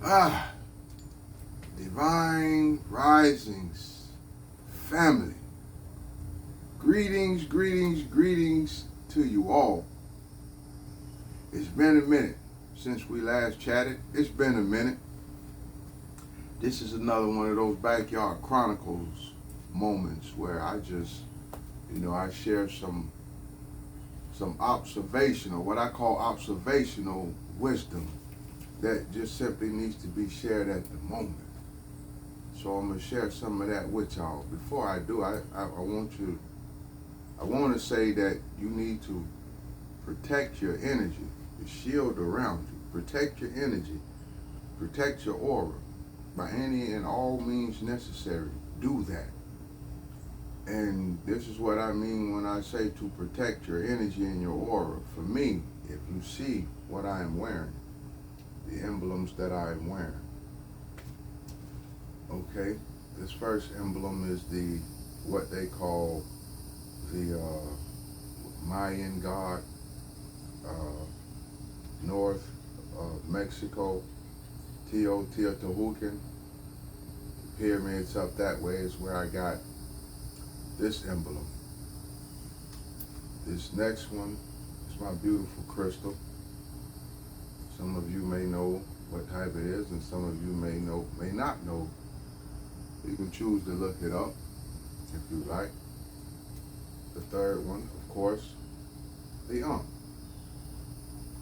Ah, Divine Risings family. Greetings, greetings, greetings to you all. It's been a minute since we last chatted. It's been a minute. This is another one of those backyard chronicles moments where I just, I share some observational, what I call observational wisdom that just simply needs to be shared at the moment. So I'm gonna share some of that with y'all. Before I do, I want to say that you need to protect your energy, the shield around you. Protect your energy, protect your aura by any and all means necessary. Do that. And this is what I mean when I say to protect your energy and your aura. For me, if you see what I am wearing, the emblems that I am wearing. Okay, this first emblem is what they call the Mayan god, north of Mexico, Teotihuacan. The pyramids up that way is where I got this emblem. This next one is my beautiful crystal. Some of you may know what type it is, and some of you may not know. You can choose to look it up if you like. The third one, of course, the Ankh.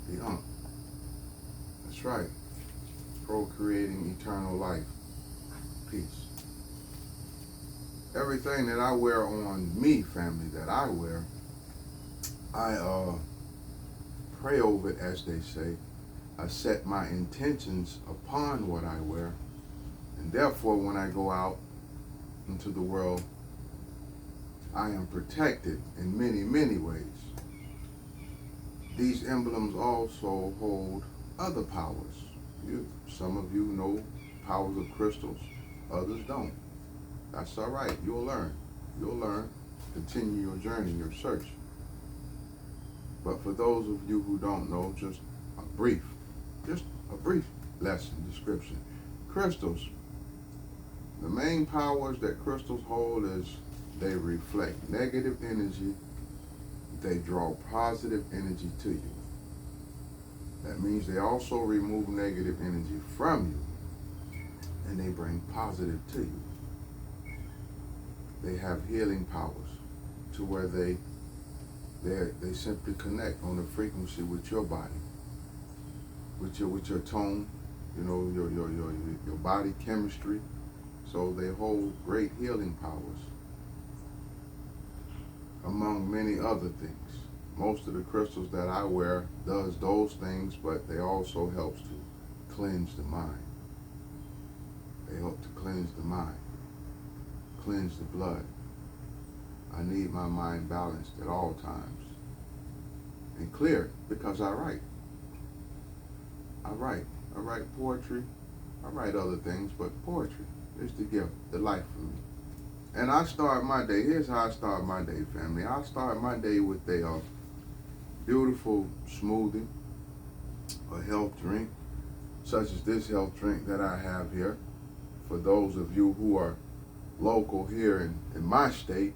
The Ankh. That's right. Procreating eternal life. Peace. Everything that I wear on me, family, that I wear, I pray over it, as they say. I set my intentions upon what I wear, and therefore when I go out into the world, I am protected in many, many ways. These emblems also hold other powers. Some of you know powers of crystals, others don't. That's all right. You'll learn. You'll learn. Continue your journey, your search. But for those of you who don't know, just a brief lesson description. Crystals. The main powers that crystals hold is they reflect negative energy. They draw positive energy to you. That means they also remove negative energy from you, and they bring positive to you. They have healing powers to where they simply connect on the frequency with your body, with your tone, your body chemistry. So they hold great healing powers, among many other things. Most of the crystals that I wear does those things, but they also helps to cleanse the mind. They help to cleanse the mind, cleanse the blood. I need my mind balanced at all times and clear, because I write. I write poetry. I write other things, but poetry is the gift, the life for me. And I start my day. Here's how I start my day, family. I start my day with a beautiful smoothie, a health drink, such as this health drink that I have here. For those of you who are local here in my state,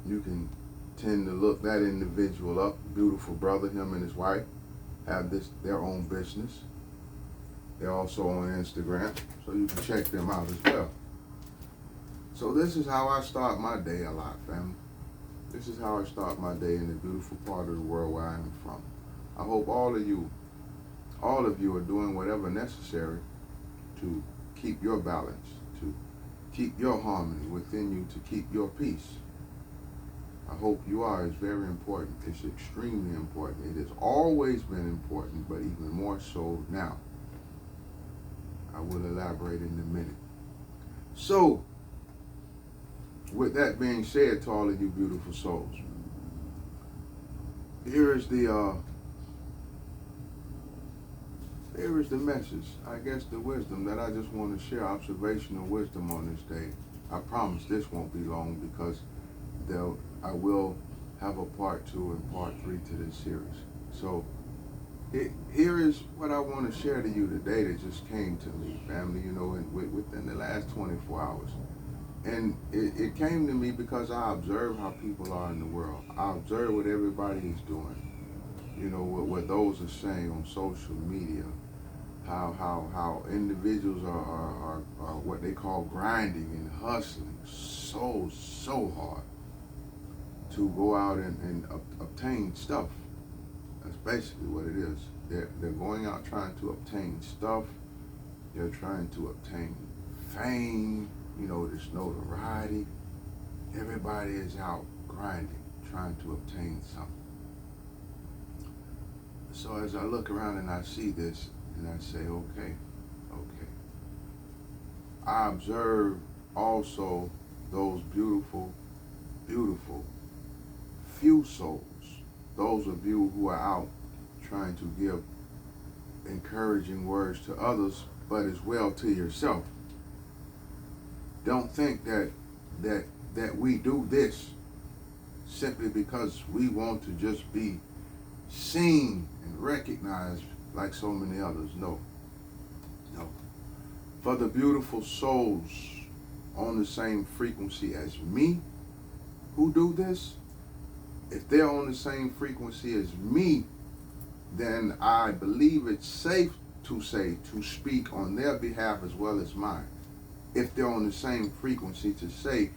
you can tend to look that individual up. Beautiful brother, him and his wife have their own business. They're also on Instagram, so you can check them out as well. So this is how I start my day a lot, family. This is how I start my day in the beautiful part of the world where I am from. I hope all of you are doing whatever necessary to keep your balance, to keep your harmony within you, to keep your peace. I hope you are. It's very important. It's extremely important. It has always been important, but even more so now. I will elaborate in a minute. So, with that being said, to all of you beautiful souls, here is the message, I guess the wisdom that I just want to share, observational wisdom on this day. I promise this won't be long, because I will have a part 2 and part 3 to this series. So Here is what I want to share to you today that just came to me, family, within the last 24 hours. And it came to me because I observe how people are in the world. I observe what everybody is doing. What those are saying on social media. How individuals are what they call grinding and hustling so hard to go out and obtain stuff. That's basically what it is. They're going out trying to obtain stuff. They're trying to obtain fame, this notoriety. Everybody is out grinding, trying to obtain something. So as I look around and I see this, and I say, okay. I observe also those beautiful few souls, those of you who are out trying to give encouraging words to others, but as well to yourself. Don't think that we do this simply because we want to just be seen and recognized like so many others. No. For the beautiful souls on the same frequency as me who do this, if they're on the same frequency as me, then I believe it's safe to speak on their behalf as well as mine. If they're on the same frequency, to say,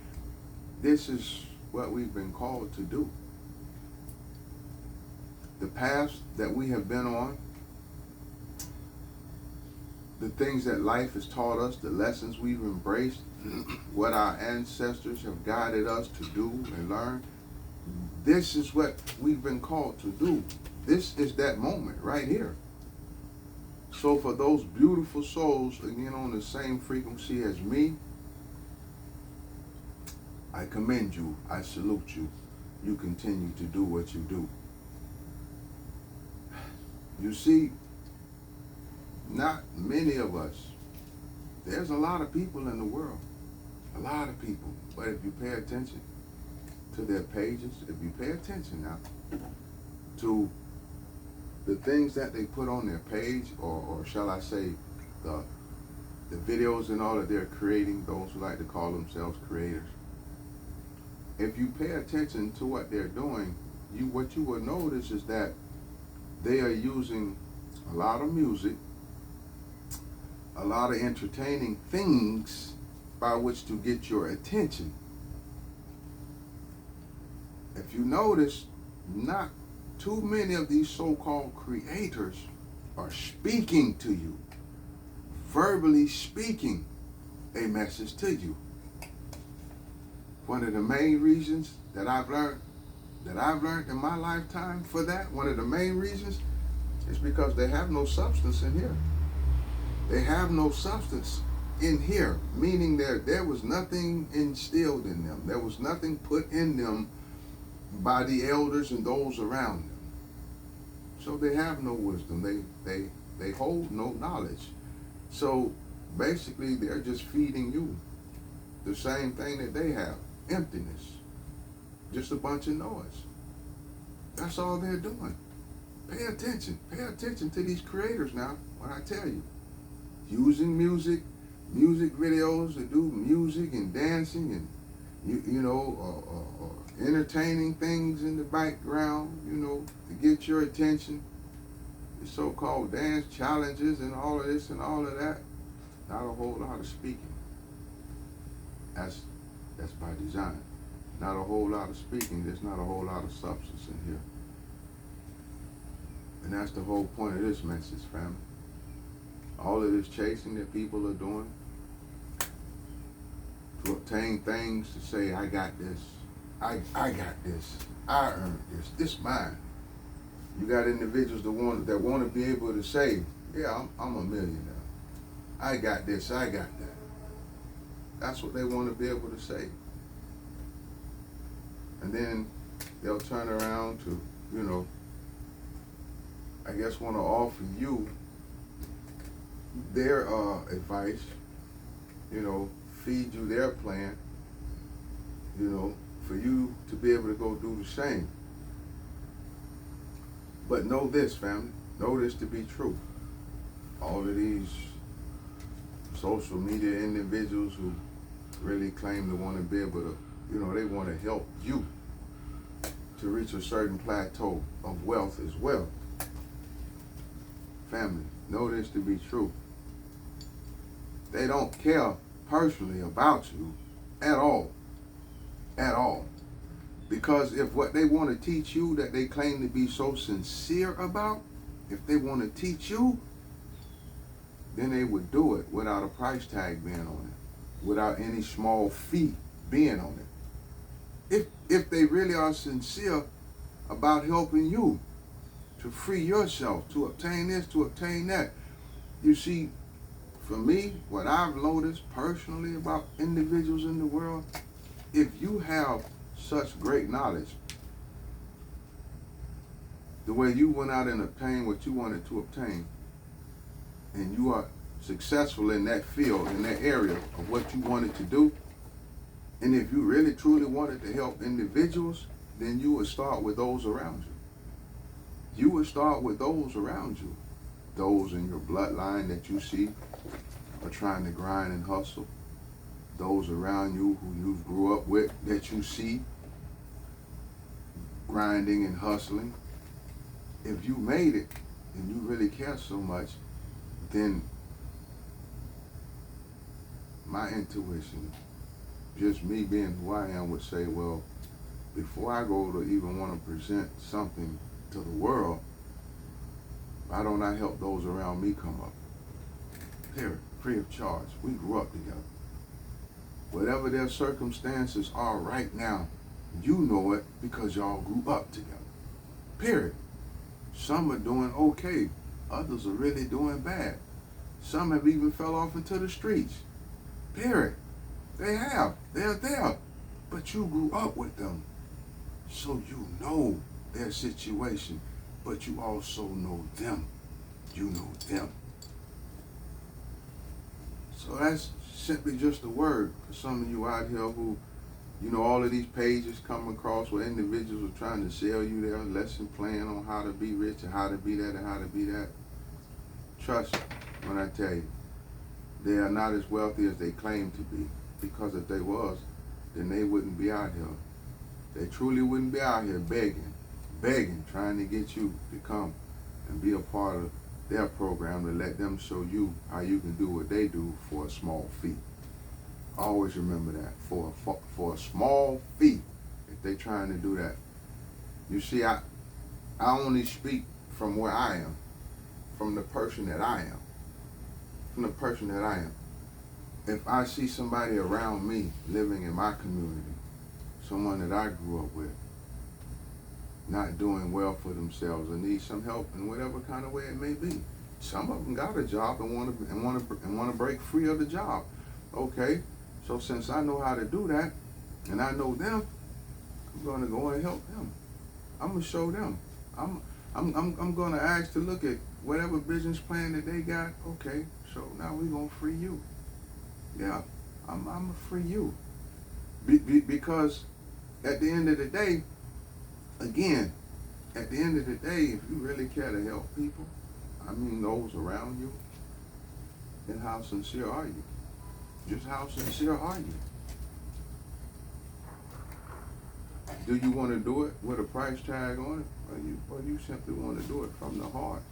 this is what we've been called to do. The paths that we have been on, the things that life has taught us, the lessons we've embraced, what our ancestors have guided us to do and learn, this is what we've been called to do. This is that moment right here. So for those beautiful souls, again, on the same frequency as me, I commend you. I salute you. You continue to do what you do. You see, not many of us, there's a lot of people in the world, a lot of people. But if you pay attention to their pages, if you pay attention now to the things that they put on their page, or shall I say the videos and all that they're creating, those who like to call themselves creators, if you pay attention to what they're doing, what you will notice is that they are using a lot of music, a lot of entertaining things by which to get your attention. If you notice, not too many of these so-called creators are speaking to you, verbally speaking a message to you. One of the main reasons that I've learned in my lifetime for that, one of the main reasons is because they have no substance in here. They have no substance in here, meaning there was nothing instilled in them. There was nothing put in them by the elders and those around them. So they have no wisdom. They hold no knowledge. So basically they're just feeding you the same thing that they have, emptiness. Just a bunch of noise. That's all they're doing. Pay attention to these creators now, when I tell you. Using music videos to do music and dancing and, entertaining things in the background, to get your attention. The so-called dance challenges and all of this and all of that. Not a whole lot of speaking. That's by design. Not a whole lot of speaking. There's not a whole lot of substance in here. And that's the whole point of this message, family. All of this chasing that people are doing to obtain things, to say, I got this, I got this, I earned this mine. You got individuals that want to be able to say, yeah, I'm a millionaire. I got this, I got that. That's what they want to be able to say. And then they'll turn around to, I guess want to offer you their advice, feed you their plan, for you to be able to go do the same. But know this, family, Know this to be true. All of these social media individuals who really claim to want to be able to, they want to help you to reach a certain plateau of wealth as well. Family, know this to be true. They don't care personally about you at all. At all. Because if what they want to teach you that they claim to be so sincere about, if they want to teach you, then they would do it without a price tag being on it, without any small fee being on it. If they really are sincere about helping you to free yourself, to obtain this, to obtain that. You see, for me, what I've noticed personally about individuals in the world, if you have such great knowledge, the way you went out and obtained what you wanted to obtain, and you are successful in that field, in that area of what you wanted to do, and if you really truly wanted to help individuals, then you would start with those around you. You would start with those around you. Those in your bloodline that you see are trying to grind and hustle. Those around you who you grew up with that you see grinding and hustling. If you made it and you really care so much, then my intuition, just me being who I am, would say, well, before I go to even want to present something to the world, why don't I help those around me come up? Here, free of charge. We grew up together. Whatever their circumstances are right now, you know it because y'all grew up together. Period. Some are doing okay. Others are really doing bad. Some have even fell off into the streets. Period. They have. They're there. But you grew up with them. So you know their situation. But you also know them. You know them. So that's simply just a word for some of you out here who, all of these pages come across where individuals are trying to sell you their lesson plan on how to be rich and how to be that and how to be that. Trust me when I tell you, they are not as wealthy as they claim to be. Because if they was, then they wouldn't be out here. They truly wouldn't be out here begging, trying to get you to come and be a part of their program to let them show you how you can do what they do for a small fee. Always remember that, for a small fee, if they're trying to do that. You see, I only speak from where I am, from the person that I am, If I see somebody around me living in my community, someone that I grew up with, not doing well for themselves or need some help in whatever kind of way it may be. Some of them got a job and want to break free of the job. Okay, so since I know how to do that, and I know them, I'm going to go and help them. I'm going to show them. I'm going to ask to look at whatever business plan that they got. Okay, so now we're going to free you. Yeah, I'm going to free you. Because at the end of the day, again, at the end of the day, if you really care to help people, those around you, then how sincere are you? Just how sincere are you? Do you want to do it with a price tag on it, or you simply want to do it from the heart?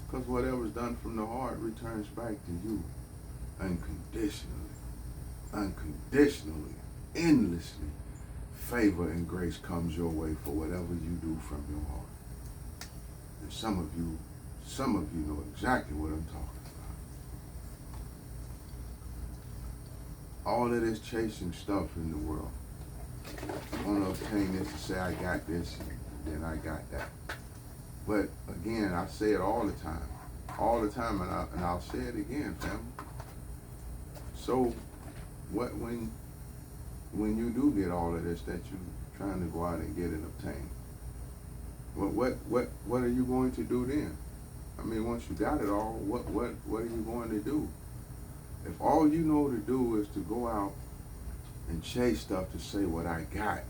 Because whatever's done from the heart returns back to you unconditionally, endlessly. Favor and grace comes your way for whatever you do from your heart. And some of you know exactly what I'm talking about. All of this chasing stuff in the world. I want to obtain this to say I got this and then I got that. But again, I say it all the time, and I'll say it again, family. So what when you do get all of this that you're trying to go out and get and obtain? What are you going to do then? Once you got it all, what are you going to do? If all you know to do is to go out and chase stuff to say what I got,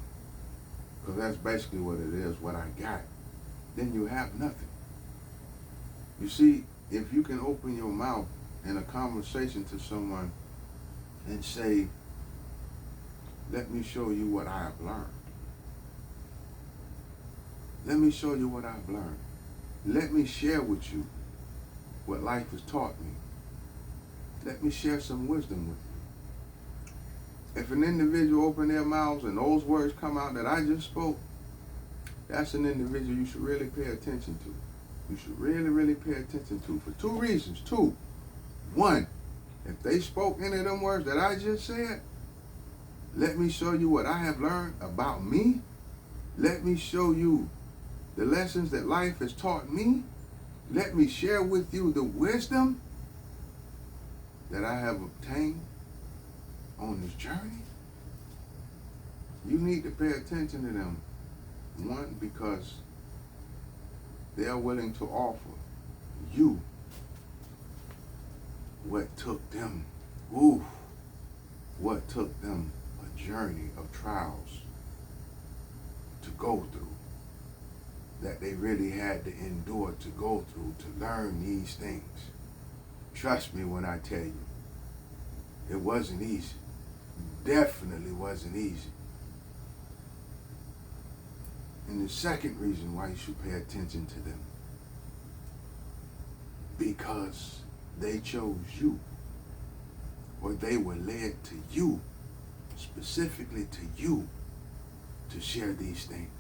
because that's basically what it is, what I got, then you have nothing. You see, if you can open your mouth in a conversation to someone and say, let me show you what I have learned. Let me show you what I've learned. Let me share with you what life has taught me. Let me share some wisdom with you. If an individual open their mouths and those words come out that I just spoke, that's an individual you should really pay attention to. You should really, really pay attention to for two reasons. Two. One, if they spoke any of them words that I just said, let me show you what I have learned about me. Let me show you the lessons that life has taught me. Let me share with you the wisdom that I have obtained on this journey. You need to pay attention to them. One, because they are willing to offer you what took them, what took them a journey of trials to go through, that they really had to endure to go through to learn these things. Trust me when I tell you, it wasn't easy. Definitely wasn't easy. And the second reason why you should pay attention to them, because they chose you, or they were led to you, specifically to you, to share these things.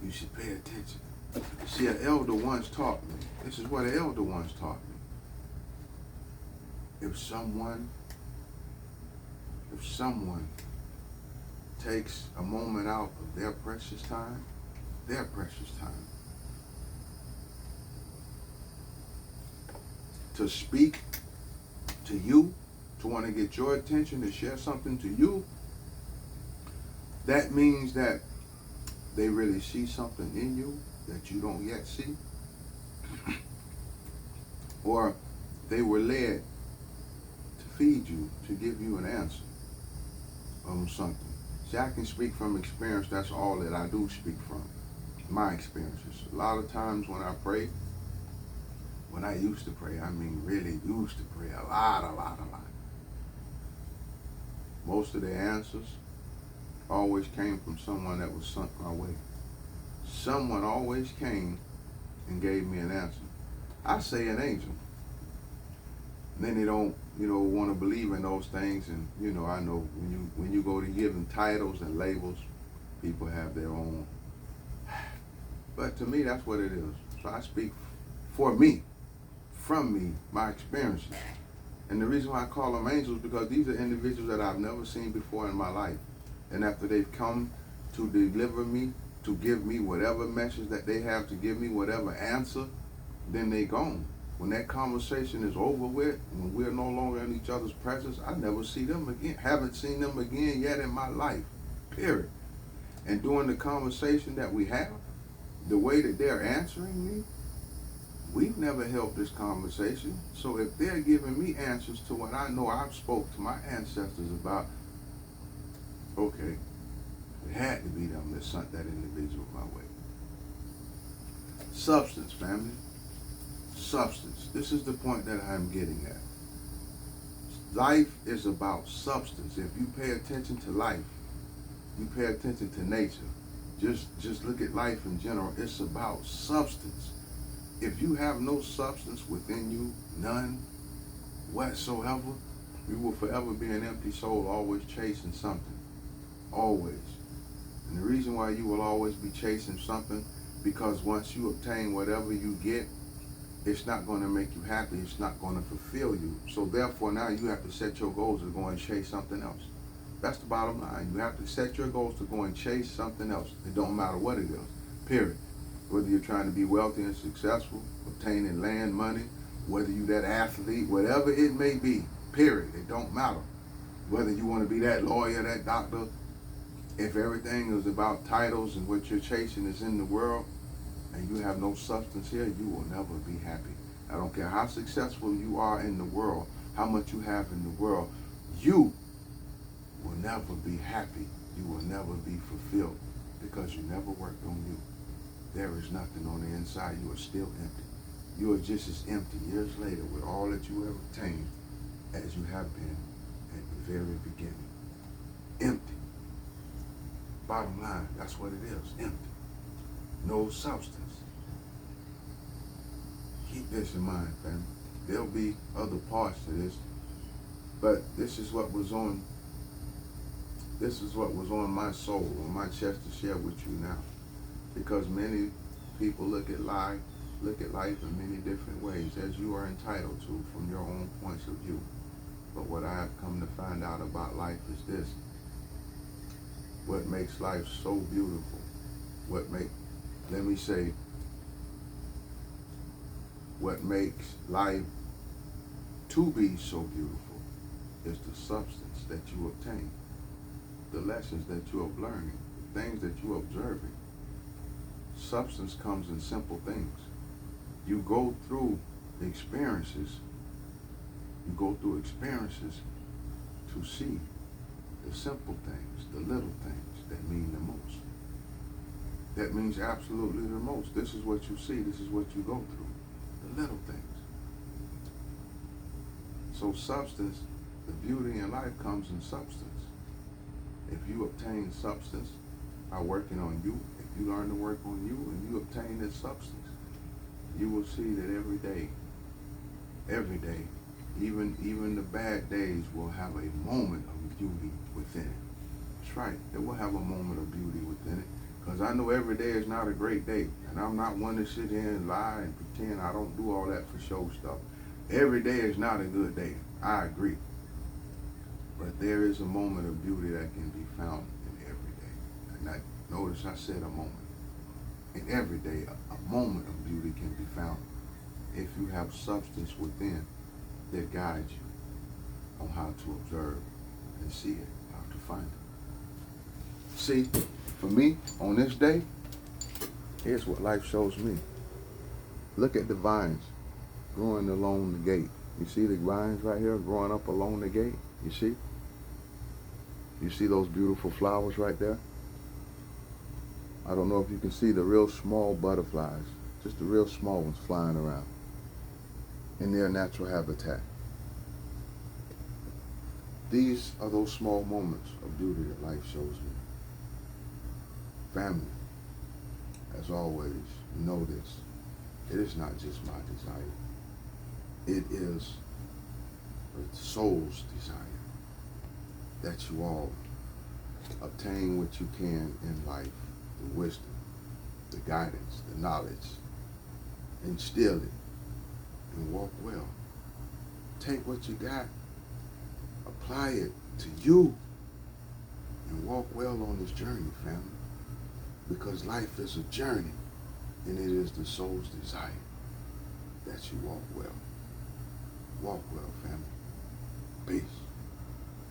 You should pay attention. See, an elder once taught me. This is what an elder once taught me. If someone takes a moment out of their precious time to speak to you, to want to get your attention, to share something to you, that means that they really see something in you that you don't yet see. Or they were led to feed you, to give you an answer on something. See, I can speak from experience. That's all that I do speak from. My experiences. A lot of times when I pray, when I used to pray, I mean really used to pray a lot. Most of the answers always came from someone that was sent my way. Someone always came and gave me an answer. I say an angel. And then they don't, want to believe in those things. And, I know when you go to give them titles and labels, people have their own. But to me, that's what it is. So I speak for me, from me, my experiences. And the reason why I call them angels, because these are individuals that I've never seen before in my life. And after they've come to deliver me, to give me whatever message that they have to give me, whatever answer, then they gone. When that conversation is over with, when we're no longer in each other's presence, I never see them again. Haven't seen them again yet in my life, period. And during the conversation that we have, the way that they're answering me, we've never held this conversation. So if they're giving me answers to what I know I've spoke to my ancestors about, okay, it had to be them that sent that individual my way. Substance, family. Substance. This is the point that I'm getting at. Life is about substance. If you pay attention to life, you pay attention to nature, just look at life in general, it's about substance. If you have no substance within you, none whatsoever, you will forever be an empty soul, always chasing something. Always. And the reason why you will always be chasing something, because once you obtain whatever you get, it's not going to make you happy. It's not going to fulfill you. So therefore now you have to set your goals to go and chase something else. That's the bottom line. You have to set your goals to go and chase something else. It don't matter what it is, period. Whether you're trying to be wealthy and successful, obtaining land, money, whether you that athlete, whatever it may be, period. It don't matter. Whether you want to be that lawyer, that doctor, if everything is about titles and what you're chasing is in the world, and you have no substance here, you will never be happy. I don't care how successful you are in the world, how much you have in the world, you will never be happy. You will never be fulfilled because you never worked on you. there is nothing on the inside. You are still empty. You are just as empty years later with all that you have obtained as you have been at the very beginning. Empty. Bottom line, that's what it is. Empty. No substance. Keep this in mind, family. There'll be other parts to this, but this is what was on my soul, on my chest to share with you now. Because many people look at life in many different ways, as you are entitled to from your own points of view. But what I have come to find out about life is this. What makes life so beautiful, what makes life to be so beautiful is the substance that you obtain, the lessons that you are learning, the things that you are observing. Substance comes in simple things. You go through experiences to see the simple things, the little things that mean the most. That means absolutely the most. This is what you see, this is what you go through, the little things. So substance, the beauty in life comes in substance. If you obtain substance by working on you, if you learn to work on you and you obtain this substance, you will see that every day, even the bad days will have a moment of beauty within it. That's right, it will have a moment of beauty within it. Because I know every day is not a great day. And I'm not one to sit here and lie and pretend. I don't do all that for show stuff. Every day is not a good day. I agree. But there is a moment of beauty that can be found in every day. And notice I said a moment. In every day, a moment of beauty can be found if you have substance within that guides you on how to observe and see it, how to find it. See, for me, on this day, here's what life shows me. Look at the vines growing along the gate. You see the vines right here growing up along the gate? You see? You see those beautiful flowers right there? I don't know if you can see the real small butterflies, just the real small ones flying around in their natural habitat. These are those small moments of beauty that life shows me. Family, as always, know this. It is not just my desire. It is the soul's desire that you all obtain what you can in life, the wisdom, the guidance, the knowledge, instill it, and walk well. Take what you got, apply it to you, and walk well on this journey, family. Because life is a journey, and it is the soul's desire that you walk well. Walk well, family. Peace.